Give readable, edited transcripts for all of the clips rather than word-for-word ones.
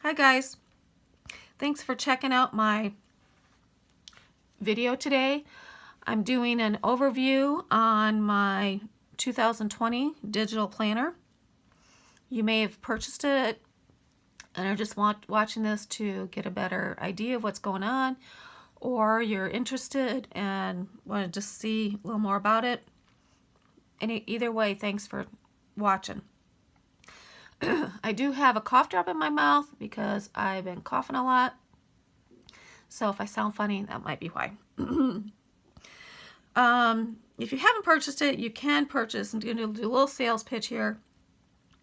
Hi guys, thanks for checking out my video today. I'm doing an overview on my 2020 digital planner. You may have purchased it and are just watching this to get a better idea of what's going on, or you're interested and want to just see a little more about it. And either way, thanks for watching. I do have a cough drop in my mouth because I've been coughing a lot. So if I sound funny, that might be why. If you haven't purchased it, you can purchase. I'm going to do a little sales pitch here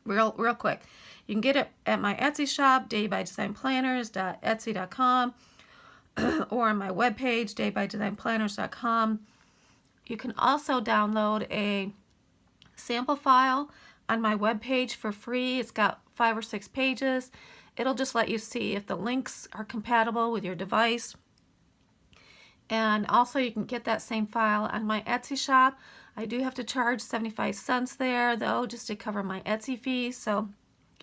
real quick. You can get it at my Etsy shop, daybydesignplanners.etsy.com, or on my webpage, daybydesignplanners.com. You can also download a sample file on my webpage for free. It's got 5 or 6 pages. It'll just let you see if the links are compatible with your device. And also you can get that same file on my Etsy shop. I do have to charge 75 cents there though, just to cover my Etsy fees. So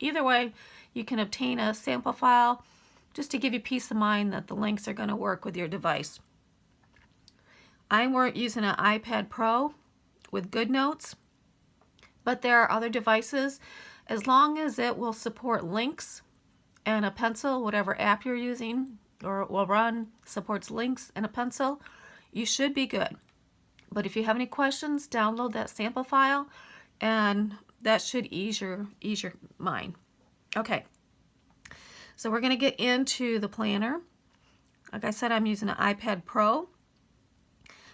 either way, you can obtain a sample file just to give you peace of mind that the links are going to work with your device. I'm using an iPad Pro with GoodNotes, but there are other devices. As long as it will support links and a pencil, whatever app you're using or will run supports links and a pencil, you should be good. But if you have any questions, download that sample file and that should ease your mind. Okay, so we're going to get into the planner. Like I said, I'm using an iPad Pro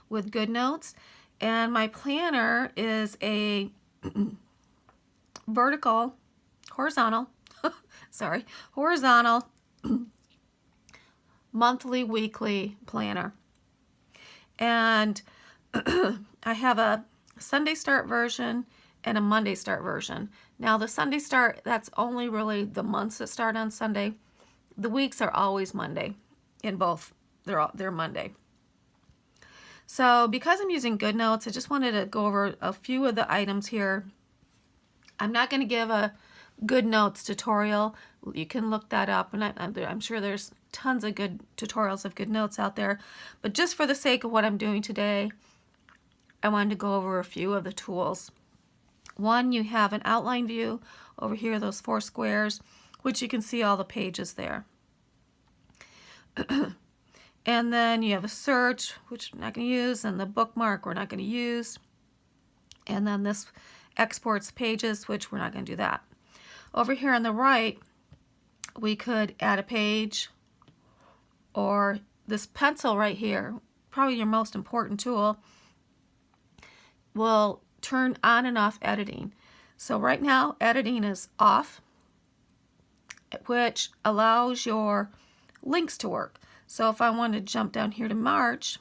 with GoodNotes, and my planner is a horizontal monthly, weekly planner. And I have a Sunday start version and a Monday start version. Now the Sunday start, that's only really the months that start on Sunday. The weeks are always Monday in both. They're Monday. So because I'm using GoodNotes, I just wanted to go over a few of the items here. I'm not going to give a GoodNotes tutorial. You can look that up, and I'm sure there's tons of good tutorials of GoodNotes out there. But just for the sake of what I'm doing today, I wanted to go over a few of the tools. One, you have an outline view over here, those 4 squares, which you can see all the pages there. And then you have a search, which I'm not going to use, and the bookmark we're not going to use. And then this exports pages, which we're not going to do that. Over here on the right, we could add a page, or this pencil right here, probably your most important tool, will turn on and off editing. So right now editing is off, which allows your links to work. So if I wanted to jump down here to March,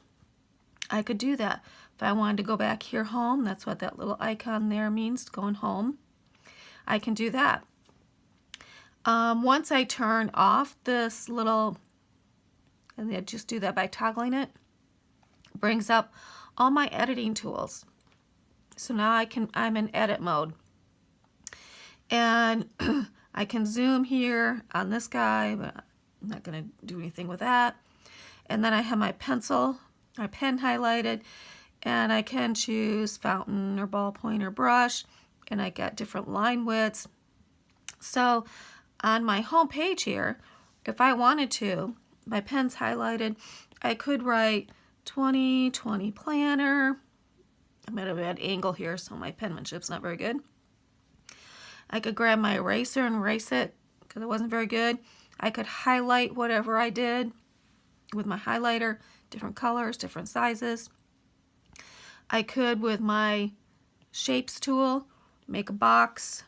I could do that. If I wanted to go back here home, that's what that little icon there means, going home, I can do that. Once I turn off this little, and I just do that by toggling it, brings up all my editing tools. So now I'm in edit mode. And I can zoom here on this guy, but I'm not going to do anything with that. And then I have my pen highlighted, and I can choose fountain or ballpoint or brush, and I get different line widths. So on my home page here, if I wanted to, my pen's highlighted, I could write 2020 planner. I'm at a bad angle here, so my penmanship's not very good. I could grab my eraser and erase it because it wasn't very good. I could highlight whatever I did with my highlighter, different colors, different sizes. I could, with my shapes tool, make a box.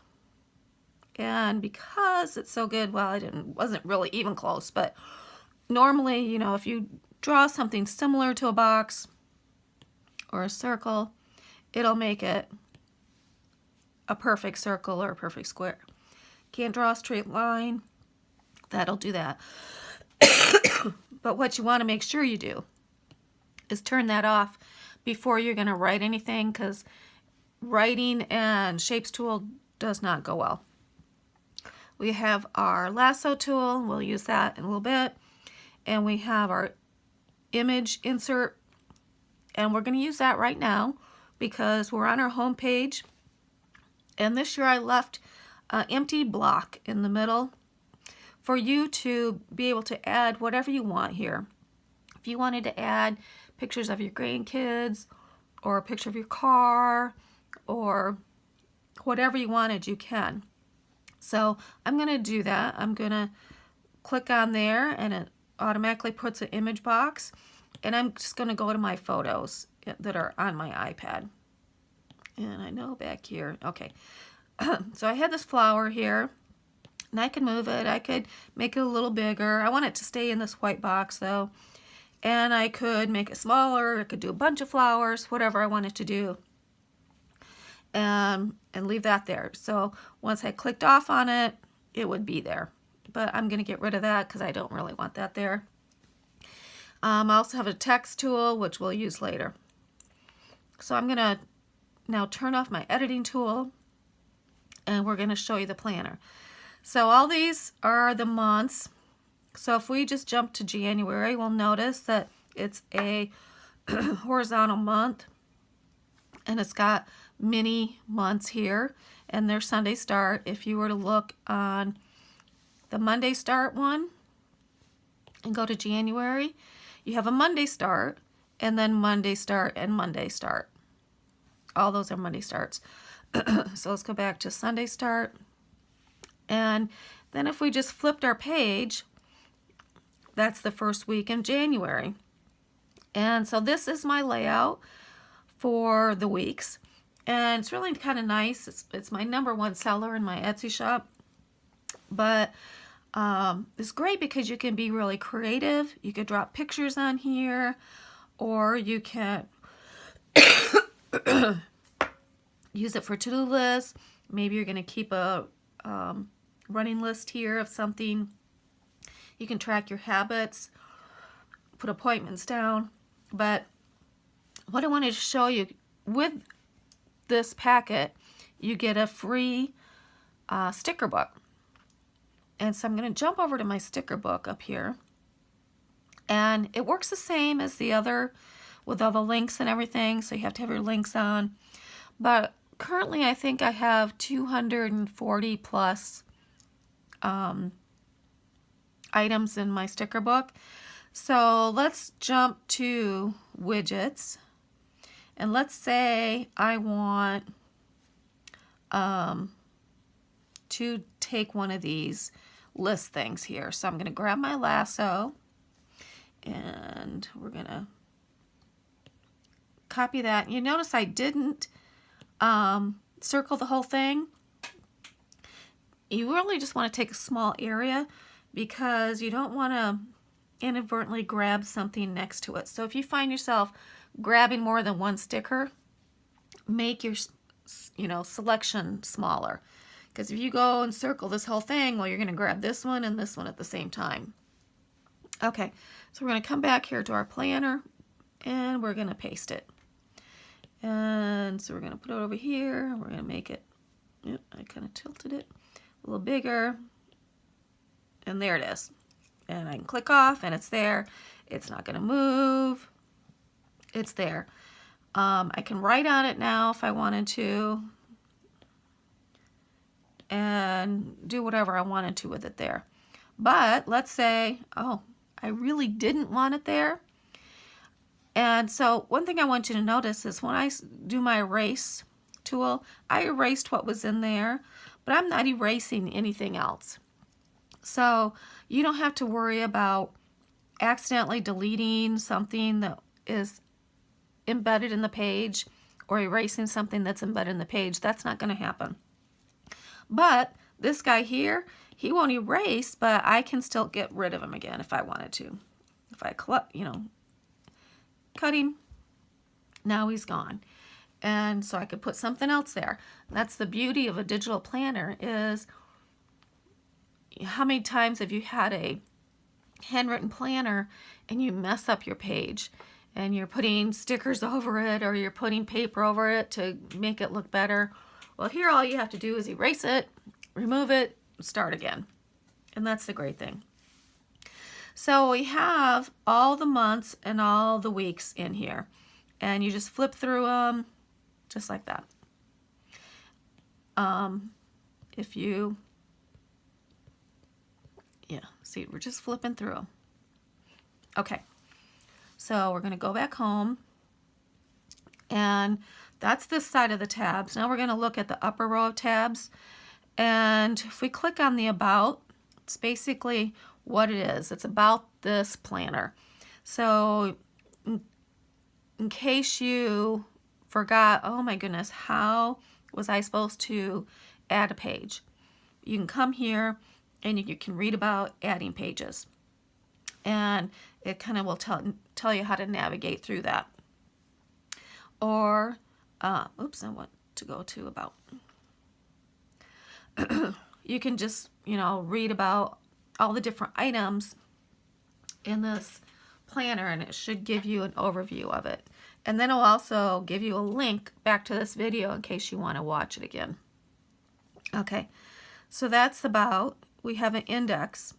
And because it's so good, well, wasn't really even close, but normally, you know, if you draw something similar to a box or a circle, it'll make it a perfect circle or a perfect square. Can't draw a straight line, that'll do that. But what you want to make sure you do is turn that off before you're going to write anything, because writing and shapes tool does not go well. We have our lasso tool, we'll use that in a little bit, and we have our image insert, and we're going to use that right now because we're on our home page. And this year I left an empty block in the middle for you to be able to add whatever you want here. If you wanted to add pictures of your grandkids or a picture of your car or whatever you wanted, you can. So I'm going to do that. I'm going to click on there and it automatically puts an image box, and I'm just going to go to my photos that are on my iPad. And I know back here, okay. So I had this flower here, and I can move it. I could make it a little bigger. I want it to stay in this white box though. And I could make it smaller. I could do a bunch of flowers, whatever I wanted to do. And leave that there. So once I clicked off on it, it would be there. But I'm going to get rid of that because I don't really want that there. I also have a text tool, which we'll use later. So I'm going to now turn off my editing tool, and we're going to show you the planner. So all these are the months. So if we just jump to January, we'll notice that it's a horizontal month, and it's got mini months here, and their Sunday start. If you were to look on the Monday start one and go to January, you have a Monday start, and then Monday start and Monday start. All those are Monday starts. So let's go back to Sunday start. And then if we just flipped our page, that's the first week in January. And so this is my layout for the weeks. And it's really kind of nice. It's my #1 seller in my Etsy shop. But it's great because you can be really creative. You could drop pictures on here, or you can use it for to-do lists. Maybe you're going to keep a running list here of something. You can track your habits, put appointments down. But what I wanted to show you, with this packet, you get a free sticker book. And so I'm going to jump over to my sticker book up here. And it works the same as the other with all the links and everything. So you have to have your links on. But currently I think I have 240 plus items in my sticker book. So let's jump to widgets. And let's say I want to take one of these list things here. So I'm going to grab my lasso, and we're going to copy that. You notice I didn't circle the whole thing. You really just want to take a small area because you don't want to inadvertently grab something next to it. So if you find yourself grabbing more than one sticker, make your selection smaller. Because if you go and circle this whole thing, well, you're going to grab this one and this one at the same time. Okay, so we're going to come back here to our planner, and we're going to paste it. And so we're going to put it over here. We're going to make it, yep, I kind of tilted it a little bigger. And there it is. And I can click off, and it's there. It's not going to move. It's there. I can write on it now if I wanted to, and do whatever I wanted to with it there. But let's say, oh, I really didn't want it there. And so one thing I want you to notice is when I do my erase tool, I erased what was in there, but I'm not erasing anything else. So you don't have to worry about accidentally deleting something that is embedded in the page or erasing something that's embedded in the page. That's not going to happen. But this guy here, he won't erase, but I can still get rid of him again if I wanted to. If I cut him, now he's gone. And so I could put something else there. That's the beauty of a digital planner, is how many times have you had a handwritten planner and you mess up your page and you're putting stickers over it, or you're putting paper over it to make it look better. Well, here all you have to do is erase it, remove it, start again. And that's the great thing. So we have all the months and all the weeks in here. And you just flip through them just like that. If you, see, we're just flipping through them. Okay, so we're going to go back home. And that's this side of the tabs. Now we're going to look at the upper row of tabs. And if we click on the About, it's basically what it is. It's about this planner. So in case you forgot, oh my goodness, how was I supposed to add a page? You can come here and you can read about adding pages. And it kind of will tell you how to navigate through that. Or, oops, I want to go to About. You can just, read about all the different items in this planner, and it should give you an overview of it. And then it'll also give you a link back to this video in case you want to watch it again. Okay, so that's About. We have an index.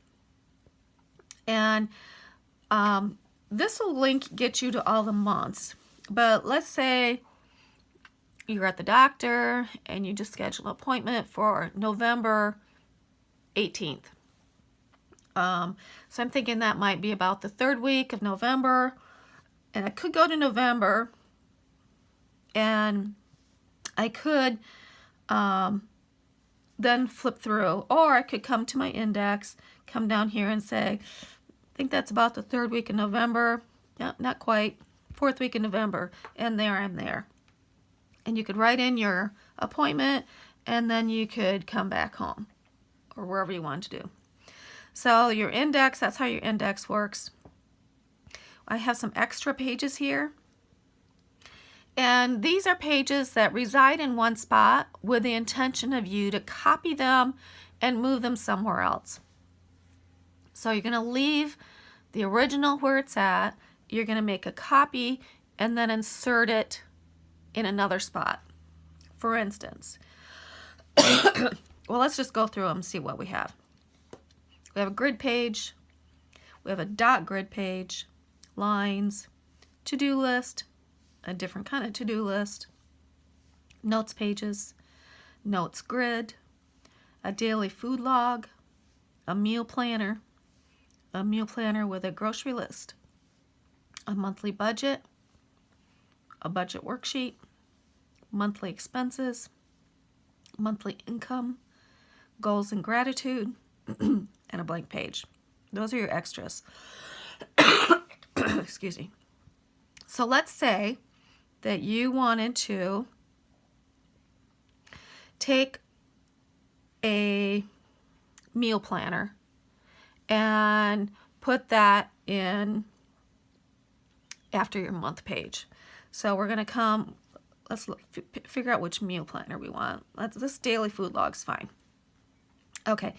And this will get you to all the months. But let's say you're at the doctor and you just schedule an appointment for November 18th. So I'm thinking that might be about the 3rd week of November. And I could go to November and I could then flip through, or I could come to my index, come down here and say, I think that's about the 3rd week of November. Yeah, not quite. 4th week in November, and there I'm there. And you could write in your appointment, and then you could come back home or wherever you want to do. So your index, that's how your index works. I have some extra pages here. And these are pages that reside in one spot with the intention of you to copy them and move them somewhere else. So you're going to leave the original where it's at. You're going to make a copy and then insert it in another spot. For instance, well, let's just go through them and see what we have. We have a grid page. We have a dot grid page, lines, to-do list, a different kind of to-do list, notes pages, notes grid, a daily food log, a meal planner with a grocery list, a monthly budget, a budget worksheet, monthly expenses, monthly income, goals and gratitude, and a blank page. Those are your extras. Excuse me. So let's say that you wanted to take a meal planner and put that in after your month page. So we're going to come, let's figure out which meal planner we want. This daily food log's fine. Okay,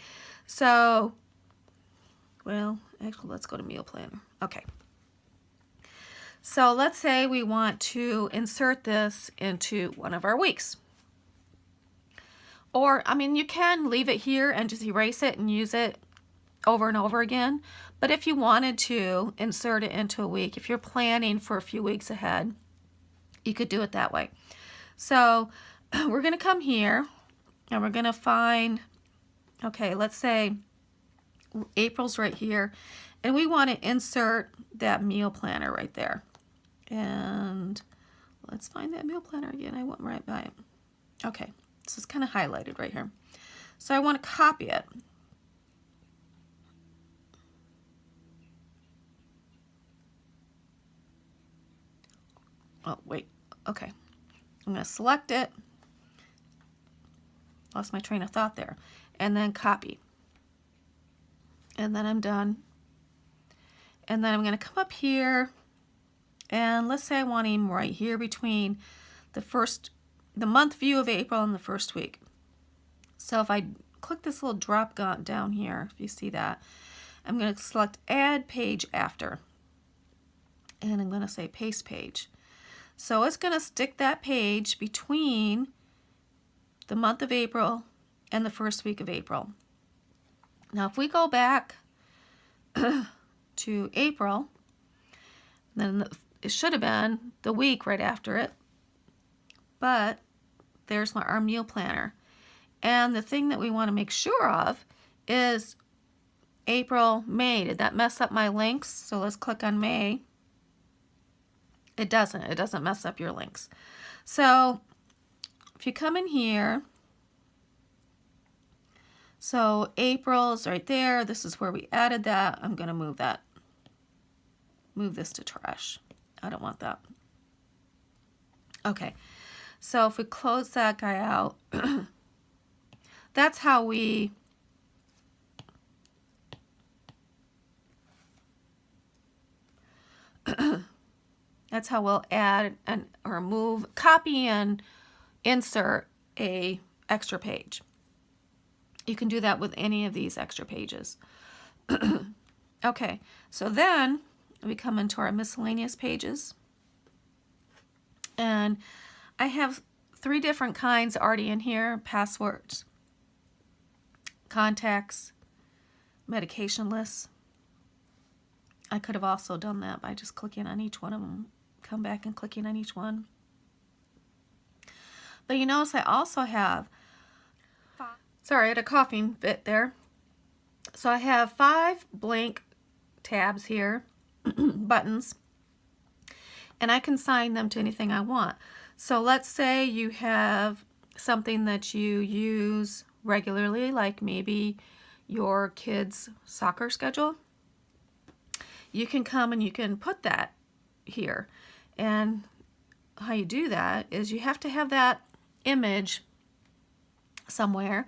so, well, actually, let's go to meal planner. Okay. So let's say we want to insert this into one of our weeks. Or, I mean, you can leave it here and just erase it and use it over and over again. But if you wanted to insert it into a week, if you're planning for a few weeks ahead, you could do it that way. So we're going to come here and we're going to find, okay, let's say April's right here, and we want to insert that meal planner right there. And let's find that meal planner again. I went right by it. Okay, so it's kind of highlighted right here. So I want to copy it. Oh, wait. Okay. I'm going to select it. Lost my train of thought there. And then copy. And then I'm done. And then I'm going to come up here. And let's say I want him right here between the month view of April and the first week. So if I click this little drop down here, if you see that, I'm going to select Add Page After. And I'm going to say Paste Page. So it's going to stick that page between the month of April and the first week of April. Now if we go back to April, then it should have been the week right after it, but there's our meal planner. And the thing that we want to make sure of is April, May. Did that mess up my links? So let's click on May. It doesn't mess up your links. So if you come in here, so April's right there. This is where we added that. I'm going to move that. Move this to trash. I don't want that. Okay. So if we close that guy out, that's how we that's how we'll add and or move, copy and insert a extra page. You can do that with any of these extra pages. Okay, so then we come into our miscellaneous pages, and I have 3 different kinds already in here: passwords, contacts, medication lists. I could have also done that by just clicking on each one of them, come back and clicking on each one. But you notice I also have, sorry, I had a coughing fit there. So I have 5 blank tabs here, buttons, and I can assign them to anything I want. So let's say you have something that you use regularly, like maybe your kids' soccer schedule. You can come and you can put that here. And how you do that is you have to have that image somewhere,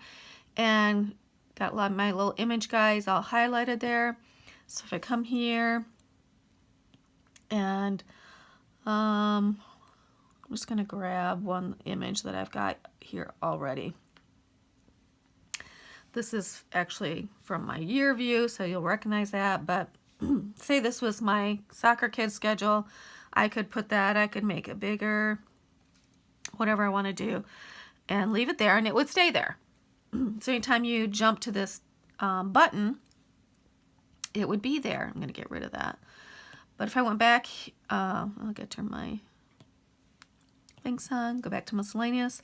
and got a lot of my little image guys all highlighted there. So if I come here and I'm just going to grab one image that I've got here already. This is actually from my year view, so you'll recognize that, but say this was my soccer kids schedule, I could put that, I could make it bigger, whatever I want to do, and leave it there, and it would stay there. So anytime you jump to this button, it would be there. I'm going to get rid of that. But if I went back, I'll get to turn my links on, go back to miscellaneous,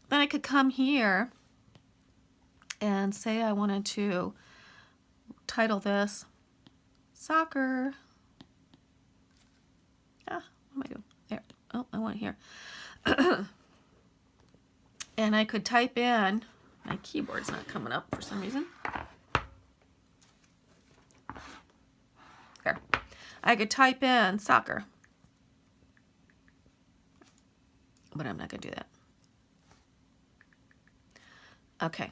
then I could come here and say I wanted to title this soccer. What am I doing? There. Oh, I want it here. And I could type in, my keyboard's not coming up for some reason. There. I could type in soccer. But I'm not going to do that. Okay.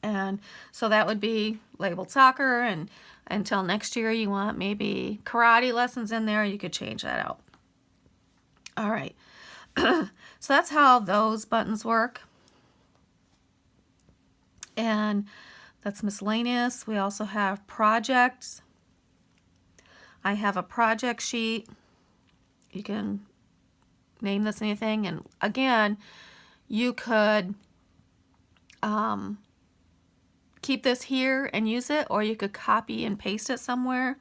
And so that would be labeled soccer, and until next year you want maybe karate lessons in there, you could change that out. All right. So that's how those buttons work. And that's miscellaneous. We also have projects. I have a project sheet. You can name this anything. And again, you could keep this here and use it, or you could copy and paste it somewhere.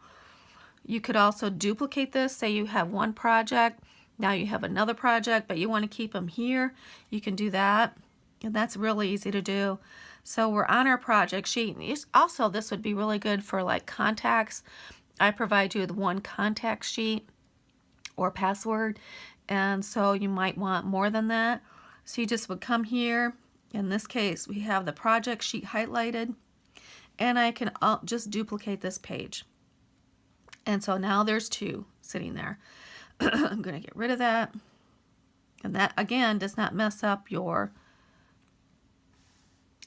You could also duplicate this. Say you have one project, now you have another project, but you want to keep them here. You can do that, and that's really easy to do. So we're on our project sheet. Also, this would be really good for like contacts. I provide you with one contact sheet or password, and so you might want more than that. So you just would come here. In this case, we have the project sheet highlighted, and I can just duplicate this page. And so now there's 2 sitting there. I'm going to get rid of that. And that, again, does not mess up your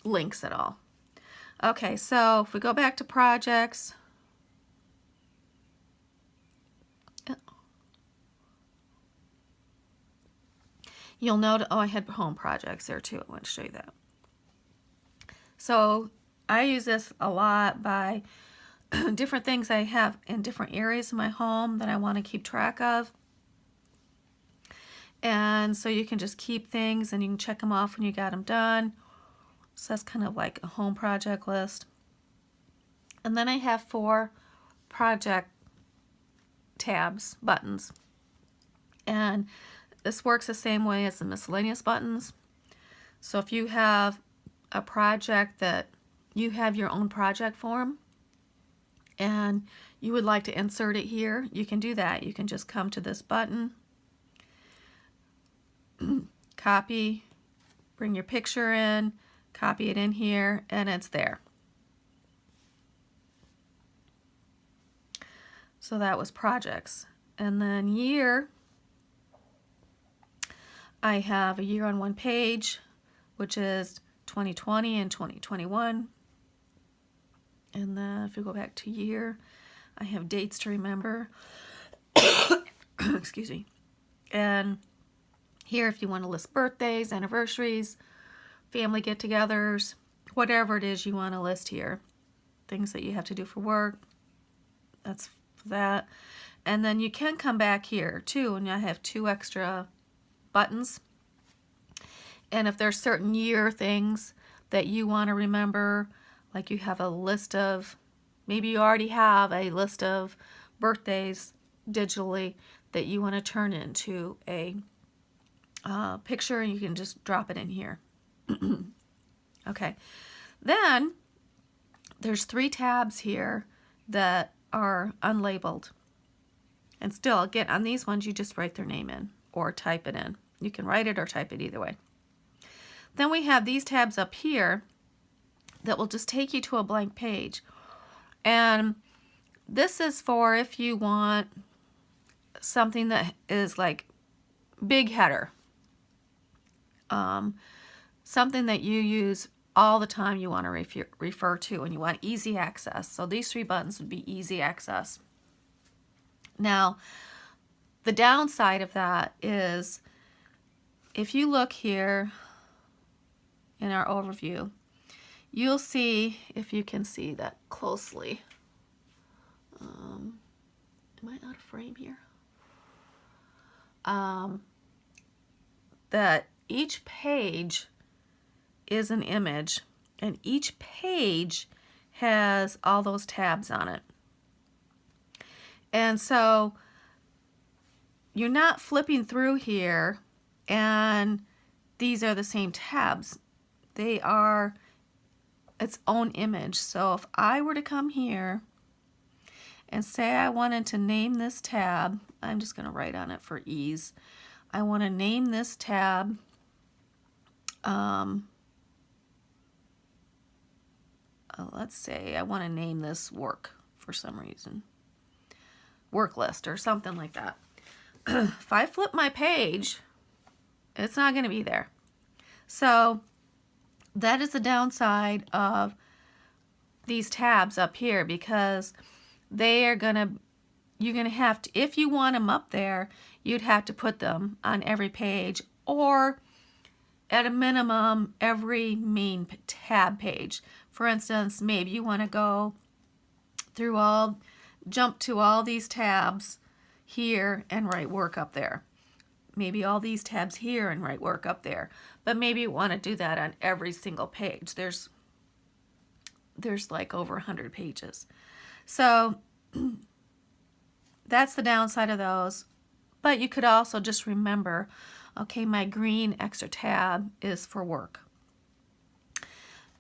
links at all. Okay, so if we go back to projects, you'll note, oh, I had home projects there too. I want to show you that. So I use this a lot by different things I have in different areas of my home that I want to keep track of. And so you can just keep things and you can check them off when you got them done. So that's kind of like a home project list. And then I have 4 project tabs, buttons. And this works the same way as the miscellaneous buttons. So if you have a project that you have your own project form and you would like to insert it here, you can do that. You can just come to this button, copy, bring your picture in, copy it in here, and it's there. So that was projects. And then year, I have a year on one page, which is 2020 and 2021. And then if we go back to year, I have dates to remember. Excuse me. And here, if you want to list birthdays, anniversaries, family get-togethers, whatever it is you want to list here, things that you have to do for work, that's for that. And then you can come back here too, and I have 2 extra buttons. And if there's certain year things that you want to remember, like you have a list of, maybe you already have a list of birthdays digitally that you want to turn into a picture, and you can just drop it in here. Okay. Then there's 3 tabs here that are unlabeled. And still, again, on these ones, you just write their name in or type it in. You can write it or type it either way. Then we have these tabs up here that will just take you to a blank page. And this is for if you want something that is like big header. Something that you use all the time you want to refer to and you want easy access. So these 3 buttons would be easy access. Now, the downside of that is if you look here in our overview, you'll see, if you can see that closely, am I out of frame here? That each page is an image, and each page has all those tabs on it. And so you're not flipping through here and these are the same tabs. They are its own image. So if I were to come here and say I wanted to name this tab, I'm just going to write on it for ease. I want to name this tab let's say I want to name this work for some reason. Work list or something like that. If I flip my page, it's not going to be there. So that is the downside of these tabs up here, because they are going to, you're going to have to, if you want them up there, you'd have to put them on every page, or at a minimum every main tab page. For instance, maybe you want to go through jump to all these tabs here and write work up there. Maybe all these tabs here and write work up there. But maybe you want to do that on every single page. There's like over 100 pages. So that's the downside of those. But you could also just remember, okay, my green extra tab is for work.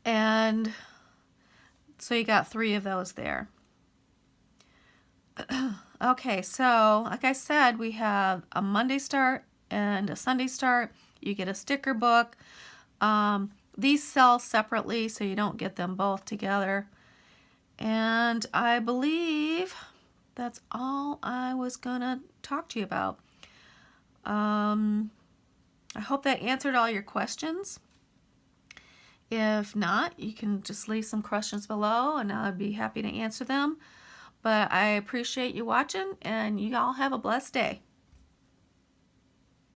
And so you got 3 of those there. Okay, so like I said, we have a Monday start and a Sunday start. You get a sticker book. These sell separately, so you don't get them both together. And I believe that's all I was gonna talk to you about. I hope that answered all your questions. If not, you can just leave some questions below and I'll be happy to answer them. But I appreciate you watching, and you all have a blessed day.